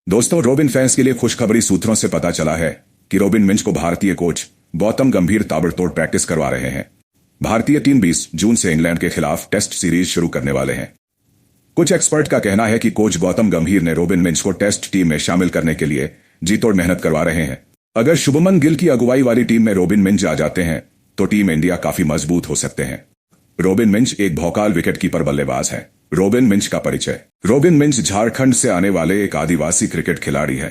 दोस्तों, robin fans के लिए खुशखबरी सूत्रों से पता चला है कि रोबिन मिंच को भारतीय कोच गौतम गंभीर ताबड़तोड़ प्रैक्टिस करवा रहे हैं। भारतीय टीम 20 जून से इंग्लैंड के खिलाफ टेस्ट सीरीज शुरू करने वाले हैं। कुछ एक्सपर्ट का कहना है कि कोच गौतम गंभीर ने रोबिन मिंच को टेस्ट टीम में शामिल करने के लिए जी तोड़ मेहनत करवा रहे हैं। अगर शुभमन गिल की अगुवाई वाली टीम में रोबिन मिंच आ जाते हैं तो टीम इंडिया काफी मजबूत हो सकते हैं। रोबिन मिंच एक भौकाल विकेटकीपर बल्लेबाज है। रोबिन मिंच का परिचय। रोबिन मिंच झारखंड से आने वाले एक आदिवासी क्रिकेट खिलाड़ी है।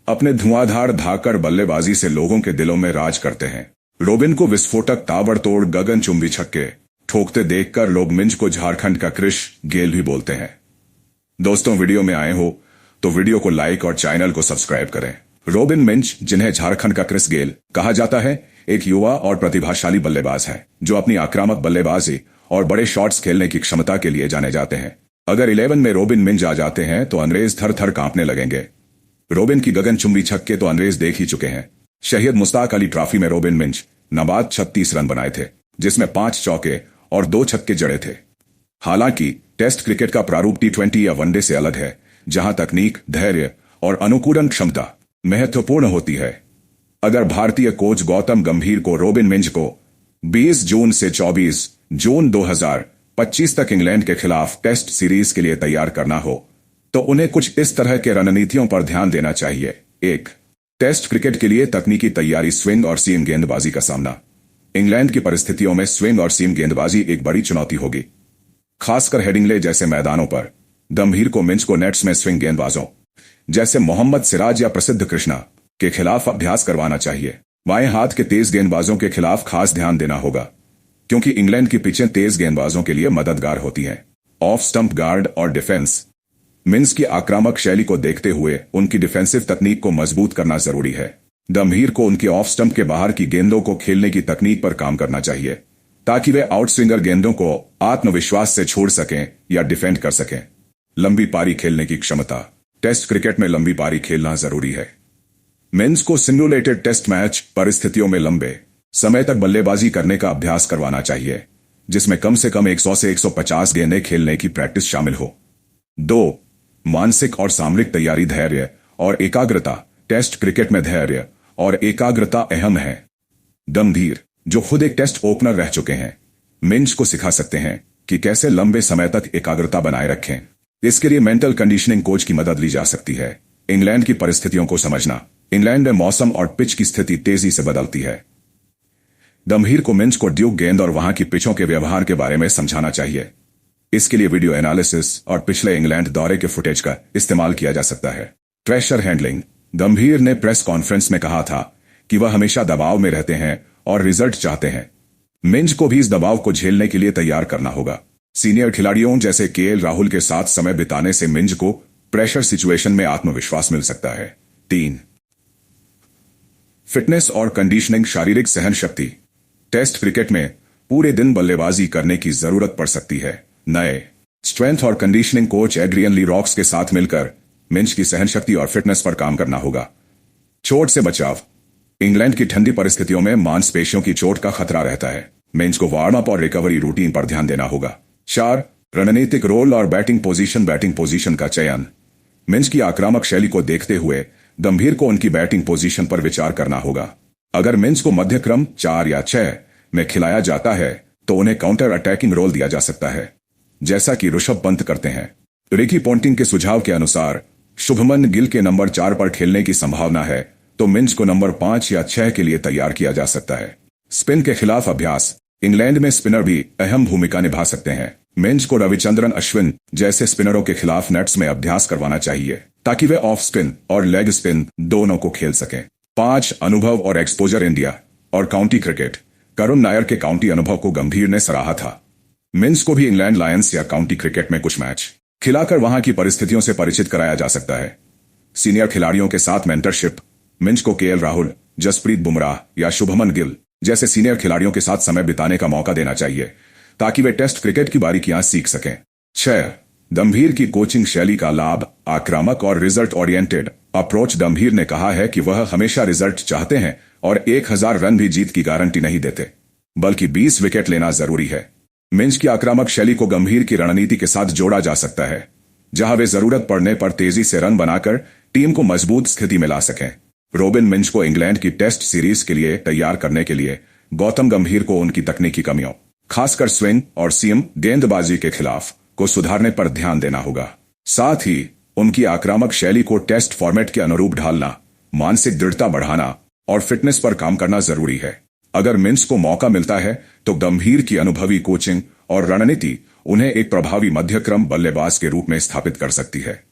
अपने धुआंधार धाकड़ बल्लेबाजी से लोगों के दिलों में राज करते हैं। रोबिन को विस्फोटक ताबड़तोड़ गगनचुंबी छक्के ठोकते देखकर लोग मिंच को झारखंड का क्रिश गेल भी बोलते हैं। दोस्तों, वीडियो में आए हो तो वीडियो को लाइक और चैनल को सब्सक्राइब करें। रोबिन मिंच, जिन्हें झारखंड का क्रिस गेल कहा जाता है, एक युवा और प्रतिभाशाली बल्लेबाज है जो अपनी आक्रामक बल्लेबाजी और बड़े शॉट्स खेलने की क्षमता के लिए जाने जाते हैं। अगर 11 में रोबिन मिंच आ जाते हैं तो अंग्रेज थर थर कांपने लगेंगे। रोबिन की गगनचुंबी छक्के तो अंग्रेज देख ही चुके हैं। शहीद मुश्ताक अली ट्रॉफी में रोबिन मिंच नाबाद 36 रन बनाए थे, जिसमें 5 चौके और 2 छक्के जड़े थे। हालांकि टेस्ट क्रिकेट का प्रारूप T20 या वनडे से अलग है, जहां तकनीक, धैर्य और अनुकूलन क्षमता महत्वपूर्ण होती है। अगर भारतीय कोच गौतम गंभीर को रोबिन मिंच को 20 जून से 24 जून 2025 तक इंग्लैंड के खिलाफ टेस्ट सीरीज के लिए तैयार करना हो तो उन्हें कुछ इस तरह के रणनीतियों पर ध्यान देना चाहिए। 1. टेस्ट क्रिकेट के लिए तकनीकी तैयारी। स्विंग और सीम गेंदबाजी का सामना। इंग्लैंड की परिस्थितियों में स्विंग और सीम गेंदबाजी एक बड़ी चुनौती होगी, खासकर हेडिंग्ले जैसे मैदानों पर। गंभीर को मिंच को नेट्स में स्विंग गेंदबाजों जैसे मोहम्मद सिराज या प्रसिद्ध कृष्णा के खिलाफ अभ्यास करवाना चाहिए। बाएं हाथ के तेज गेंदबाजों के खिलाफ खास ध्यान देना होगा, क्योंकि इंग्लैंड की पिचें तेज गेंदबाजों के लिए मददगार होती हैं। ऑफ स्टंप गार्ड और डिफेंस। मिंच की आक्रामक शैली को देखते हुए उनकी डिफेंसिव तकनीक को मजबूत करना जरूरी है। गंभीर को उनके ऑफ स्टंप के बाहर की गेंदों को खेलने की तकनीक पर काम करना चाहिए, ताकि वे आउटस्विंगर गेंदों को आत्मविश्वास से छोड़ सकें या डिफेंड कर सकें। लंबी पारी खेलने की क्षमता। टेस्ट क्रिकेट में लंबी पारी खेलना जरूरी है। मिंच को सिमुलेटेड टेस्ट मैच परिस्थितियों में लंबे समय तक बल्लेबाजी करने का अभ्यास करवाना चाहिए, जिसमें कम से कम 100 से 150 गेंदें खेलने की प्रैक्टिस शामिल हो। 2. मानसिक और सामरिक तैयारी। धैर्य और एकाग्रता। टेस्ट क्रिकेट में धैर्य और एकाग्रता अहम है। गंभीर, जो खुद एक टेस्ट ओपनर रह चुके हैं, मिंच को सिखा सकते हैं कि कैसे लंबे समय तक एकाग्रता बनाए रखें। इसके लिए मेंटल कंडीशनिंग कोच की मदद ली जा सकती है। इंग्लैंड की परिस्थितियों को समझना। इंग्लैंड में मौसम और पिच की स्थिति तेजी से बदलती है। गंभीर को मिंच को ड्यूक गेंद और वहां की पिचों के व्यवहार के बारे में समझाना चाहिए। इसके लिए वीडियो एनालिसिस और पिछले इंग्लैंड दौरे के फुटेज का इस्तेमाल किया जा सकता है। Pressure handling. गंभीर ने प्रेस कॉन्फ्रेंस में कहा था कि वह हमेशा दबाव में रहते हैं और रिजल्ट चाहते हैं। मिंच को भी इस दबाव को झेलने के लिए तैयार करना होगा। सीनियर खिलाड़ियों जैसे KL राहुल के साथ समय बिताने से मिंच को प्रेशर सिचुएशन में आत्मविश्वास मिल सकता है। 3. फिटनेस और कंडीशनिंग। शारीरिक सहन शक्ति। टेस्ट क्रिकेट में पूरे दिन बल्लेबाजी करने की जरूरत पड़ सकती है। नए स्ट्रेंथ और कंडीशनिंग कोच एड्रियन ली रॉक्स के साथ मिलकर मिंच की सहन शक्ति और फिटनेस पर काम करना होगा। चोट से बचाव। इंग्लैंड की ठंडी परिस्थितियों में मांसपेशियों की चोट का खतरा रहता है। मिंच को वार्म अप और रिकवरी रूटीन पर ध्यान देना होगा। 4. रणनीतिक रोल और बैटिंग पोजीशन। बैटिंग पोजीशन का चयन। मिंच की आक्रामक शैली को देखते हुए गंभीर को उनकी बैटिंग पोजीशन पर विचार करना होगा। अगर मिंच को मध्यक्रम 4 या 6 में खिलाया जाता है तो उन्हें काउंटर अटैकिंग रोल दिया जा सकता है, जैसा कि ऋषभ पंत करते हैं। रिकी पोंटिंग के सुझाव के अनुसार शुभमन गिल के नंबर 4 पर खेलने की संभावना है, तो मिंच को नंबर 5 या 6 के लिए तैयार किया जा सकता है। स्पिन के खिलाफ अभ्यास। इंग्लैंड में स्पिनर भी अहम भूमिका निभा सकते हैं। मिंच को रविचंद्रन अश्विन जैसे स्पिनरों के खिलाफ नेट्स में अभ्यास करवाना चाहिए, ताकि वे ऑफ स्पिन और लेग स्पिन दोनों को खेल सकें। 5. अनुभव और एक्सपोजर। इंडिया और काउंटी क्रिकेट। करुण नायर के काउंटी अनुभव को गंभीर ने सराहा था। मिंच को भी इंग्लैंड लायंस या काउंटी क्रिकेट में कुछ मैच खिलाकर वहां की परिस्थितियों से परिचित कराया जा सकता है। सीनियर खिलाड़ियों के साथ मेंटरशिप। मिंच को KL राहुल, जसप्रीत बुमराह या शुभमन गिल जैसे सीनियर खिलाड़ियों के साथ समय बिताने का मौका देना चाहिए, ताकि वे टेस्ट क्रिकेट की बारीकियां सीख सकें। 6. गंभीर की कोचिंग शैली का लाभ। आक्रामक और रिजल्ट ओरिएंटेड अप्रोच। गंभीर ने कहा है कि वह हमेशा रिजल्ट चाहते हैं और 1000 रन भी जीत की गारंटी नहीं देते, बल्कि 20 विकेट लेना जरूरी है। मिंच की आक्रामक शैली को गंभीर की रणनीति के साथ जोड़ा जा सकता है, जहां वे जरूरत पड़ने पर तेजी से रन बनाकर टीम को मजबूत स्थिति में ला सकें। रॉबिन मिंच को इंग्लैंड की टेस्ट सीरीज के लिए तैयार करने के लिए गौतम गंभीर को उनकी तकनीकी कमियों, खासकर स्विंग और सीम गेंदबाजी के खिलाफ को सुधारने पर ध्यान देना होगा। साथ ही उनकी आक्रामक शैली को टेस्ट फॉर्मेट के अनुरूप ढालना, मानसिक दृढ़ता बढ़ाना और फिटनेस पर काम करना जरूरी है। अगर मिंच को मौका मिलता है तो गंभीर की अनुभवी कोचिंग और रणनीति उन्हें एक प्रभावी मध्यक्रम बल्लेबाज के रूप में स्थापित कर सकती है।